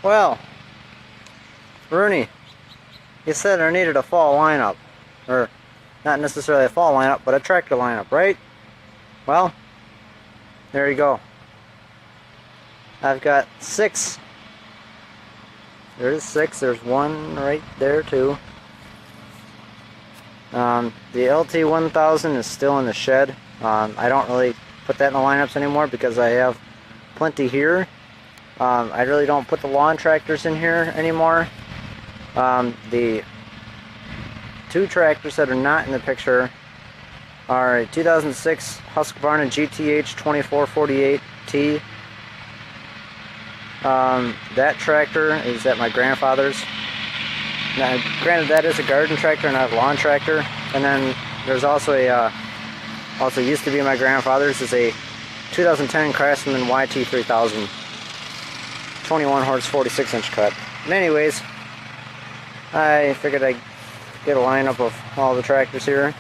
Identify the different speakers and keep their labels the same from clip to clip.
Speaker 1: Well, Rooney, you said I needed a fall lineup. Or, not necessarily a fall lineup, but a tractor lineup, right? Well, there you go. I've got 6. There's 6. There's one right there, too. The LT1000 is still in the shed. I don't really put that in the lineups anymore because I have plenty here. I really don't put the lawn tractors in here anymore. The 2 tractors that are not in the picture are a 2006 Husqvarna GTH 2448T. That tractor is at my grandfather's. Now, granted, that is a garden tractor, not a lawn tractor. And then there's also a, also used to be my grandfather's, is a 2010 Craftsman YT3000, 21 horse, 46 inch cut. But anyways, I figured I'd get a lineup of all the tractors here.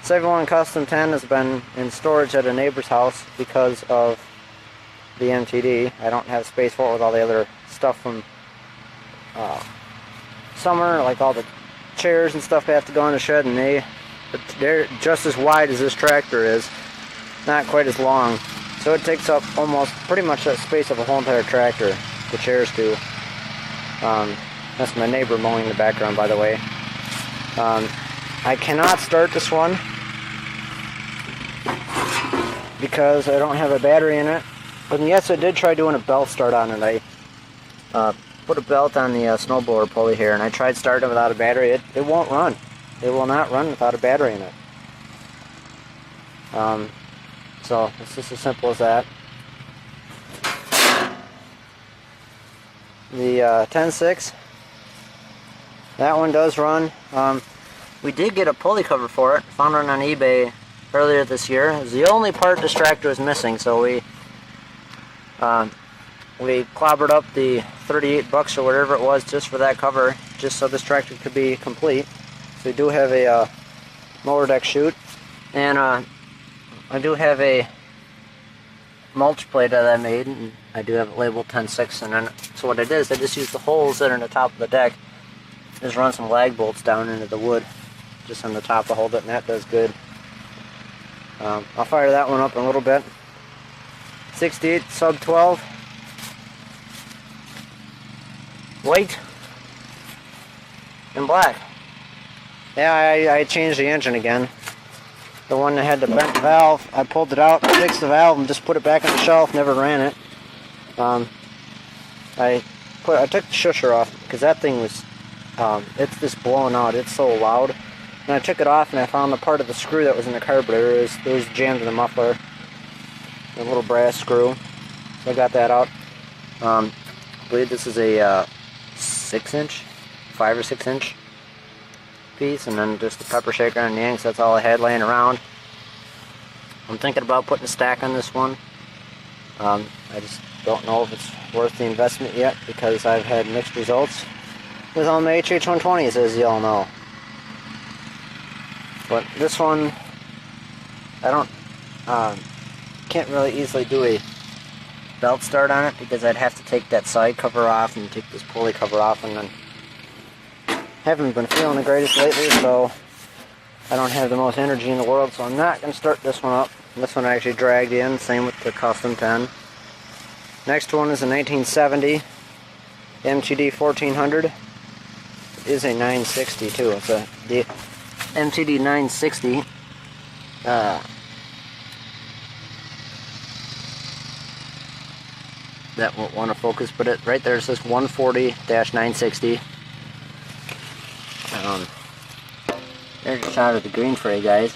Speaker 1: 71 Custom 10 has been in storage at a neighbor's house because of the MTD. I don't have space for it with all the other stuff from summer, like all the chairs and stuff have to go in the shed, and they're just as wide as this tractor is, not quite as long. So it takes up almost pretty much that space of a whole entire tractor, the chairs do. That's my neighbor mowing in the background, by the way. I cannot start this one because I don't have a battery in it. But yes, I did try doing a belt start on it. I put a belt on the snowblower pulley here, and I tried starting it without a battery. It won't run. It will not run without a battery in it. So it's just as simple as that. The 10.6, that one does run. We did get a pulley cover for it. Found one on eBay earlier this year. It was the only part this tractor was missing, so we clobbered up the $38 or whatever it was just for that cover, just so this tractor could be complete. So we do have a mower deck chute, and I do have a mulch plate that I made, and I do have it labeled 10.6. And then, so what I did is I just used the holes that are in the top of the deck, just run some lag bolts down into the wood, just on the top to hold it, and that does good. I'll fire that one up in a little bit. 68 sub 12. White and black. Yeah, I changed the engine again. The one that had the bent valve, I pulled it out, fixed the valve, and just put it back on the shelf. Never ran it. I took the shusher off because that thing was, it's just blowing out. It's so loud. And I took it off, and I found the part of the screw that was in the carburetor. It was jammed in the muffler. A little brass screw. So I got that out. I believe this is a 6-inch, 5 or 6 inch piece, and then just the pepper shaker on the end, so that's all I had laying around. I'm thinking about putting a stack on this one. I just don't know if it's worth the investment yet because I've had mixed results with all my HH120s, as you all know. But this one, I don't, can't really easily do a belt start on it because I'd have to take that side cover off and take this pulley cover off, and then haven't been feeling the greatest lately, so I don't have the most energy in the world, so I'm not going to start this one up. This one I actually dragged in, same with the Custom 10. Next one is a 1970 MTD 1400. It is a 960 too. It's the MTD 960. That won't want to focus, but it right there says 140-960. There's a shot of the green for you guys.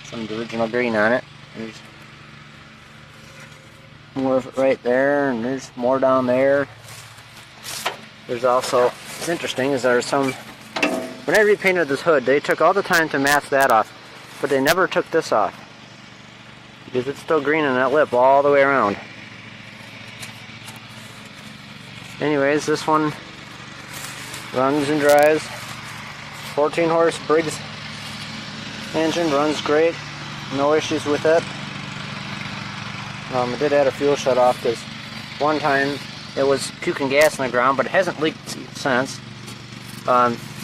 Speaker 1: Some of the original green on it. There's more of it right there, and there's more down there. There's also, what's interesting is there's some, when I repainted this hood, they took all the time to mask that off, but they never took this off. Because it's still green on that lip all the way around. Anyways, this one runs and drives. 14 horse Briggs engine, runs great, no issues with it. I did add a fuel shut off because one time it was puking gas in the ground, but it hasn't leaked since.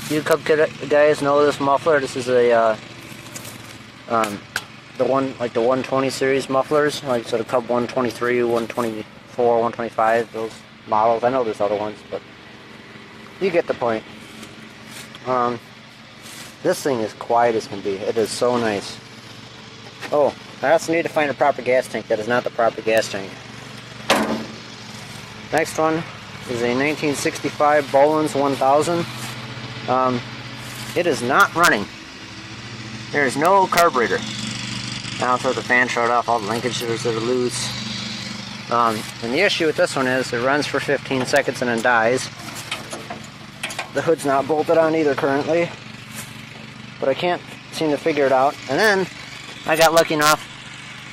Speaker 1: You Cub guys know this muffler. This is a the 120 series mufflers, like so the Cub 123, 124, 125, those models. I know there's other ones, but you get the point. This thing is quiet as can be. It is so nice. Oh, I also need to find a proper gas tank. That is not the proper gas tank. Next one is a 1965 Boland's 1000. It is not running. There is no carburetor. And also the fan shut off, all the linkages that are loose. And the issue with this one is it runs for 15 seconds and then dies. The hood's not bolted on either currently, but I can't seem to figure it out. And then I got lucky enough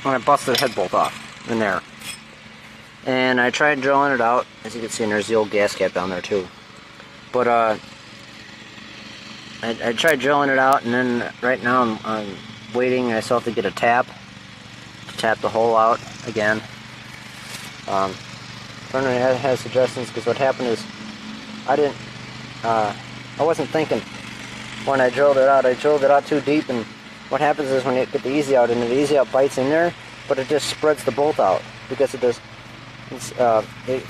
Speaker 1: when I busted the head bolt off in there. And I tried drilling it out. As you can see, and there's the old gas cap down there too. But I tried drilling it out, and then right now I'm waiting. I still have to get a tap to tap the hole out again. Rooney has suggestions, because what happened is I wasn't thinking when I drilled it out. I drilled it out too deep, and what happens is when you get the easy out, and the easy out bites in there, but it just spreads the bolt out because it's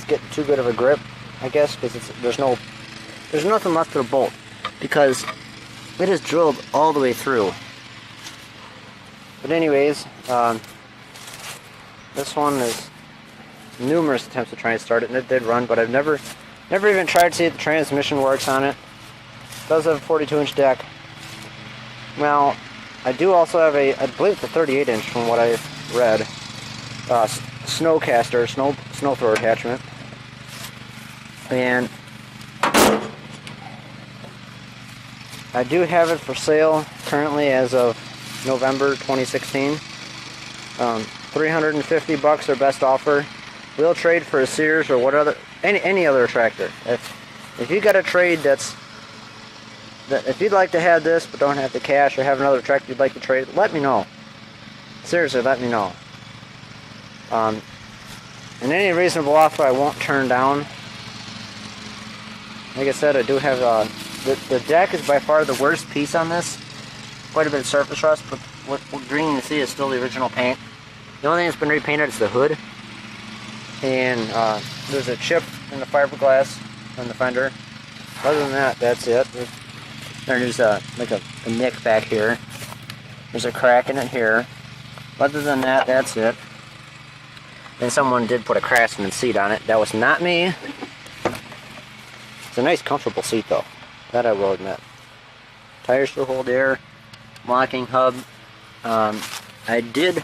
Speaker 1: getting too good of a grip, I guess, because there's nothing left of the bolt, because it is drilled all the way through. But anyways, this one is numerous attempts to try and start it, and it did run, but I've never even tried to see if the transmission works on it. It does have a 42-inch deck. Well, I do also have I believe it's a 38-inch from what I've read, snowcaster, snow thrower attachment. And I do have it for sale currently as of November 2016. $350 our best offer. We'll trade for a Sears or any other tractor. If you got a trade if you'd like to have this but don't have the cash, or have another tractor you'd like to trade, let me know. Seriously, let me know. And any reasonable offer I won't turn down. Like I said, I do have the deck is by far the worst piece on this. Quite a bit of surface rust, but what green you see is still the original paint. The only thing that's been repainted is the hood. And there's a chip in the fiberglass on the fender. Other than that, that's it. There's like a nick back here. There's a crack in it here. Other than that, that's it. And someone did put a Craftsman seat on it. That was not me. It's a nice, comfortable seat, though. That I will admit. Tires still hold air. Locking hub. I did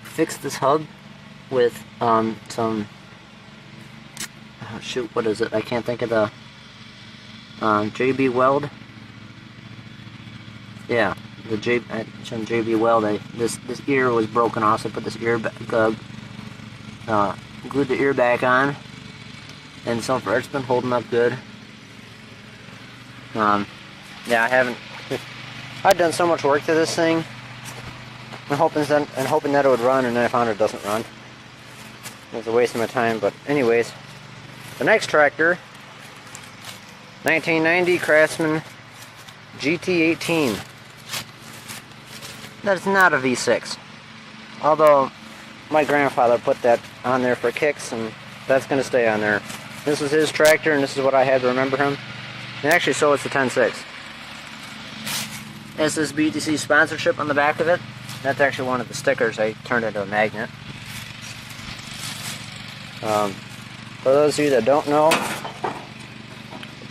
Speaker 1: fix this hub with some. Oh, shoot, what is it? I can't think of the JB Weld. Yeah, the JB Weld. This ear was broken off, so I put this ear back, glued the ear back on, and so far it's been holding up good. Yeah, I've done so much work to this thing. I'm hoping that it would run, and then I found it doesn't run. It was a waste of my time, but anyways. The next tractor, 1990 Craftsman GT18. That's not a V6. Although, my grandfather put that on there for kicks, and that's going to stay on there. This is his tractor, and this is what I had to remember him. And actually, so it's the 10.6. It says BTC sponsorship on the back of it. That's actually one of the stickers. I turned into a magnet. For those of you that don't know,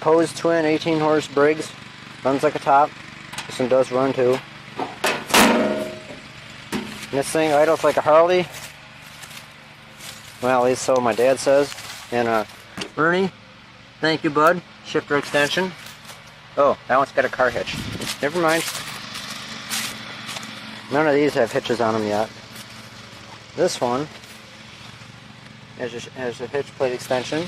Speaker 1: Pose Twin 18 horse Briggs runs like a top. This one does run too. And this thing idles like a Harley. Well, at least so my dad says. And Rooney, thank you, bud. Shifter extension. Oh, that one's got a car hitch. Never mind. None of these have hitches on them yet. This one has a hitch plate extension.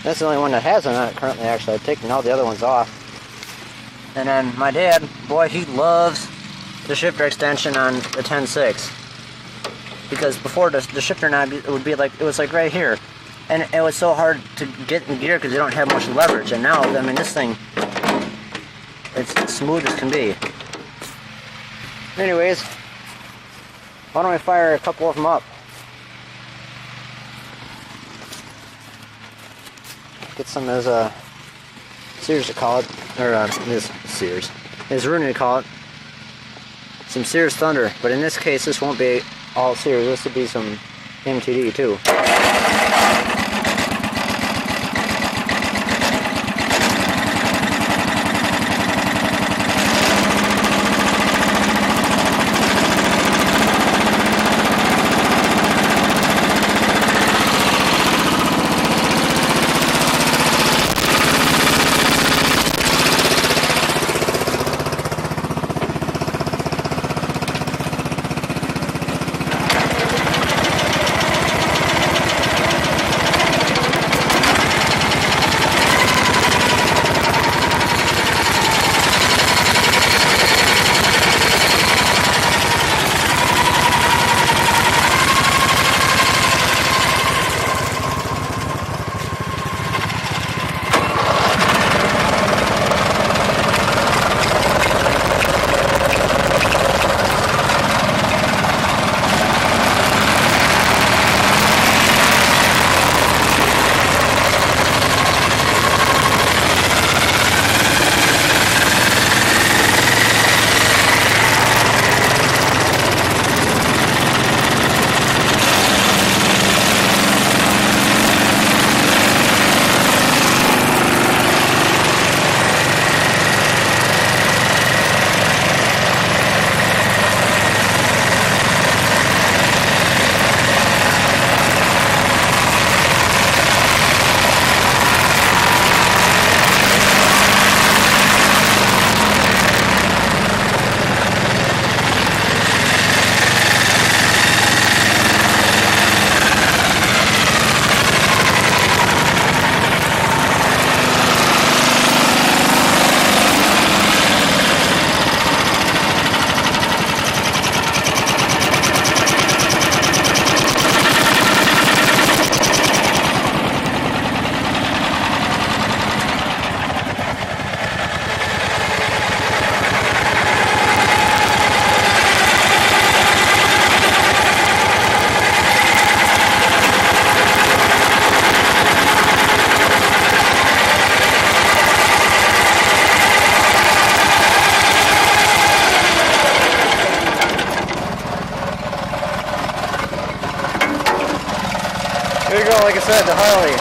Speaker 1: That's the only one that has one on it currently, actually. I've taken all the other ones off. And then my dad, boy, he loves the shifter extension on the 10.6. Because before the shifter knob, it was like right here. And it was so hard to get in gear because they don't have much leverage. And now, I mean, this thing, it's smooth as can be. Anyways, why don't we fire a couple of them up? Get some as Sears to call it, or Sears, as Rooney to call it, some Sears Thunder. But in this case, this won't be all Sears. This will be some MTD too. There you go, like I said, the Harley.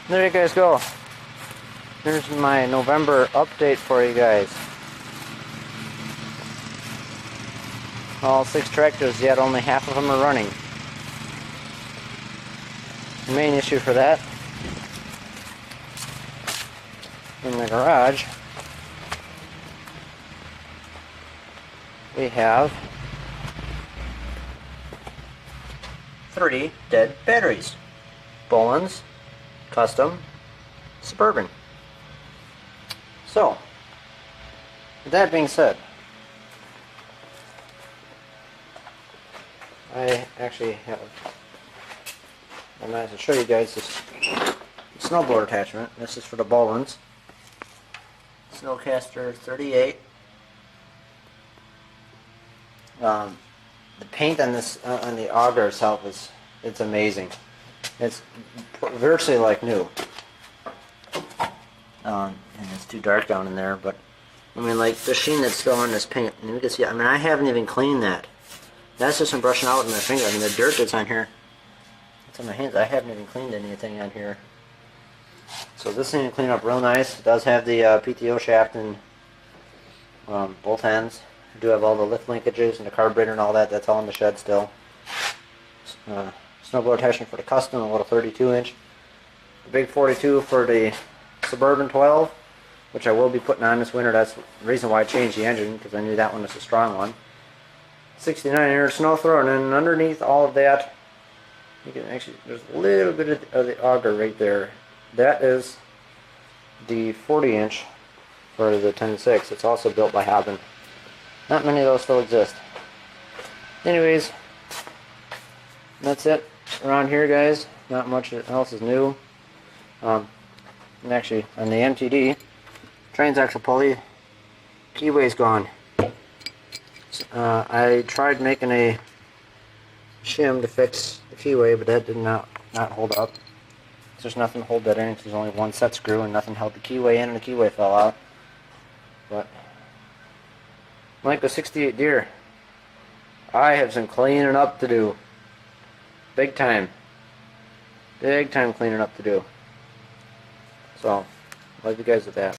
Speaker 1: There you guys go. Here's my November update for you guys. All 6 tractors, yet only half of them are running. The main issue for that, in the garage, we have 3 dead batteries. Boland's, Custom, Suburban. So, with that being said, I actually have, I'm going to show you guys this snowboard attachment. This is for the Boland's. Snowcaster 38. The paint on this, on the auger itself it's amazing. It's virtually like new. And it's too dark down in there, but I mean, like the sheen that's still on this paint, and you can see, I mean, I haven't even cleaned that. That's just from brushing out with my finger. I mean, the dirt that's on here, it's on my hands. I haven't even cleaned anything on here. So this thing will clean up real nice. It does have the PTO shaft and both ends. I do have all the lift linkages and the carburetor and all that. That's all in the shed still. Snowblower attachment for the Custom, a little 32-inch. The big 42 for the Suburban 12, which I will be putting on this winter. That's the reason why I changed the engine, because I knew that one was a strong one. 69-inch snow thrower, and then underneath all of that, you can actually, there's a little bit of the auger right there. That is the 40-inch for the 10.6. It's also built by Hobben. Not many of those still exist. Anyways, that's it around here, guys. Not much else is new. And actually, on the MTD, transaxle pulley, keyway's gone. I tried making a shim to fix the keyway, but that did not hold up. There's nothing to hold that in because there's only one set screw and nothing held the keyway in, and the keyway fell out. But like the 68 Deer, I have some cleaning up to do. Big time. Big time cleaning up to do. So, I'll leave you guys with that.